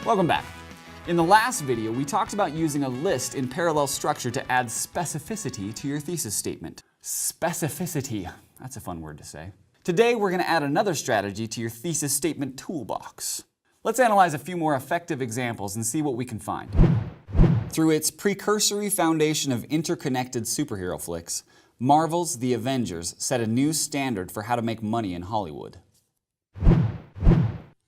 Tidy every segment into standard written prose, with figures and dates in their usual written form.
Welcome back. In the last video, we talked about using a list in parallel structure to add specificity to your thesis statement. Specificity, that's a fun word to say. Today, we're going to add another strategy to your thesis statement toolbox. Let's analyze a few more effective examples and see what we can find. Through its precursory foundation of interconnected superhero flicks, Marvel's The Avengers set a new standard for how to make money in Hollywood.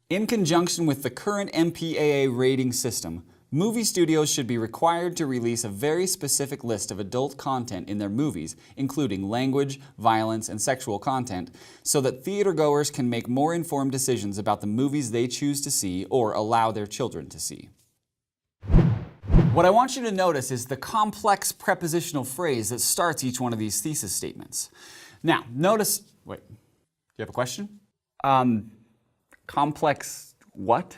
In conjunction with the current MPAA rating system, movie studios should be required to release a very specific list of adult content in their movies, including language, violence, and sexual content, so that theatergoers can make more informed decisions about the movies they choose to see or allow their children to see. What I want you to notice is the complex prepositional phrase that starts each one of these thesis statements. Now, notice, wait, do you have a question? Complex what?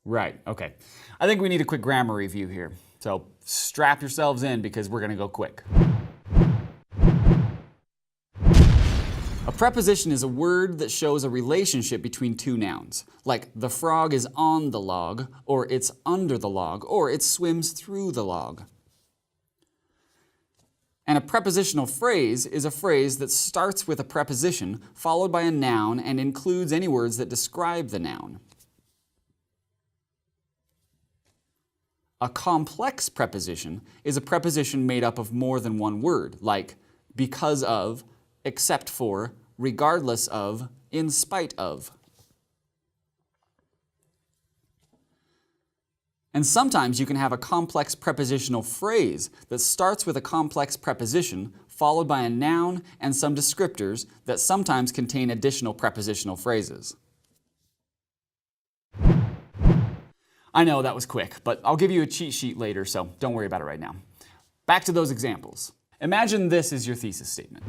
Right, okay. I think we need a quick grammar review here. So strap yourselves in because we're going to go quick. A preposition is a word that shows a relationship between two nouns, like the frog is on the log, or it's under the log, or it swims through the log. And a prepositional phrase is a phrase that starts with a preposition followed by a noun and includes any words that describe the noun. A complex preposition is a preposition made up of more than one word, like because of, except for, regardless of, in spite of. And sometimes you can have a complex prepositional phrase that starts with a complex preposition followed by a noun and some descriptors that sometimes contain additional prepositional phrases. I know that was quick, but I'll give you a cheat sheet later, so don't worry about it right now. Back to those examples. Imagine this is your thesis statement.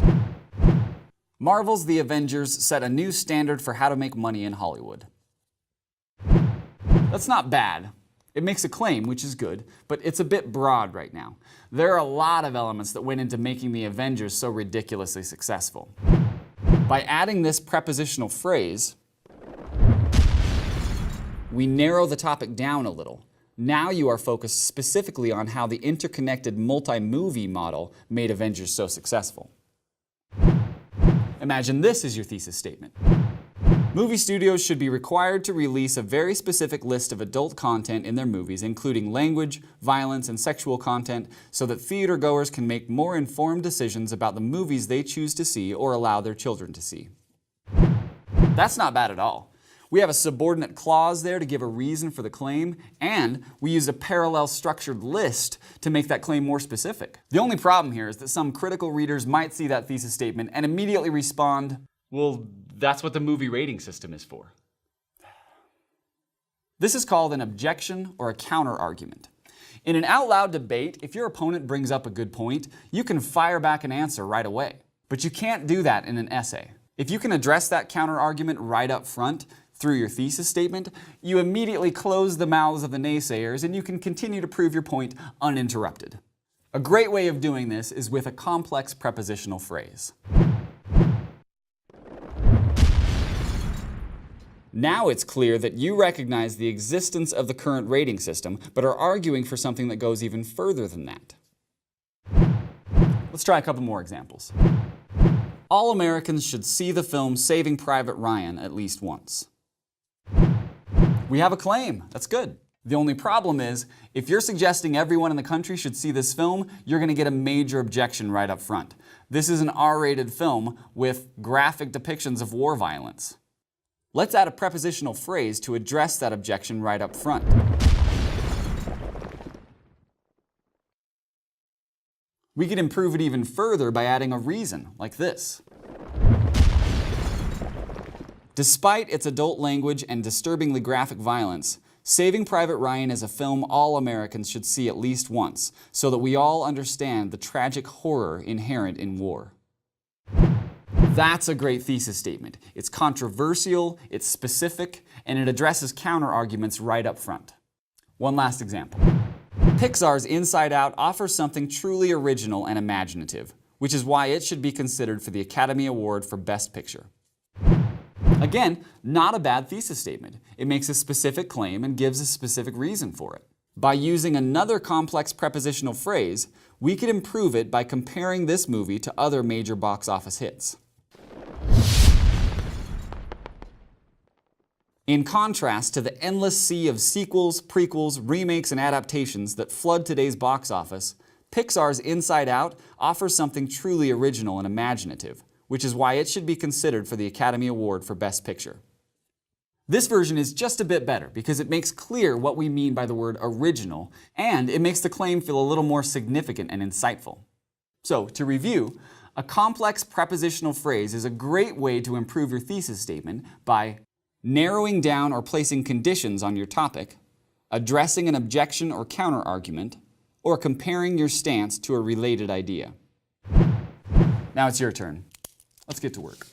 Marvel's The Avengers set a new standard for how to make money in Hollywood. That's not bad. It makes a claim, which is good, but it's a bit broad right now. There are a lot of elements that went into making the Avengers so ridiculously successful. By adding this prepositional phrase, we narrow the topic down a little. Now you are focused specifically on how the interconnected multi-movie model made Avengers so successful. Imagine this is your thesis statement. Movie studios should be required to release a very specific list of adult content in their movies, including language, violence, and sexual content, so that theatergoers can make more informed decisions about the movies they choose to see or allow their children to see. That's not bad at all. We have a subordinate clause there to give a reason for the claim, and we use a parallel structured list to make that claim more specific. The only problem here is that some critical readers might see that thesis statement and immediately respond, well, that's what the movie rating system is for. This is called an objection or a counter-argument. In an out-loud debate, if your opponent brings up a good point, you can fire back an answer right away. But you can't do that in an essay. If you can address that counter-argument right up front through your thesis statement, you immediately close the mouths of the naysayers and you can continue to prove your point uninterrupted. A great way of doing this is with a complex prepositional phrase. Now it's clear that you recognize the existence of the current rating system, but are arguing for something that goes even further than that. Let's try a couple more examples. All Americans should see the film Saving Private Ryan at least once. We have a claim. That's good. The only problem is, if you're suggesting everyone in the country should see this film, you're going to get a major objection right up front. This is an R-rated film with graphic depictions of war violence. Let's add a prepositional phrase to address that objection right up front. We could improve it even further by adding a reason, like this. Despite its adult language and disturbingly graphic violence, Saving Private Ryan is a film all Americans should see at least once, so that we all understand the tragic horror inherent in war. That's a great thesis statement. It's controversial, it's specific, and it addresses counter-arguments right up front. One last example. Pixar's Inside Out offers something truly original and imaginative, which is why it should be considered for the Academy Award for Best Picture. Again, not a bad thesis statement. It makes a specific claim and gives a specific reason for it. By using another complex prepositional phrase, we could improve it by comparing this movie to other major box office hits. In contrast to the endless sea of sequels, prequels, remakes, and adaptations that flood today's box office, Pixar's Inside Out offers something truly original and imaginative, which is why it should be considered for the Academy Award for Best Picture. This version is just a bit better because it makes clear what we mean by the word original, and it makes the claim feel a little more significant and insightful. So, to review, a complex prepositional phrase is a great way to improve your thesis statement by narrowing down or placing conditions on your topic, addressing an objection or counter-argument, or comparing your stance to a related idea. Now it's your turn. Let's get to work.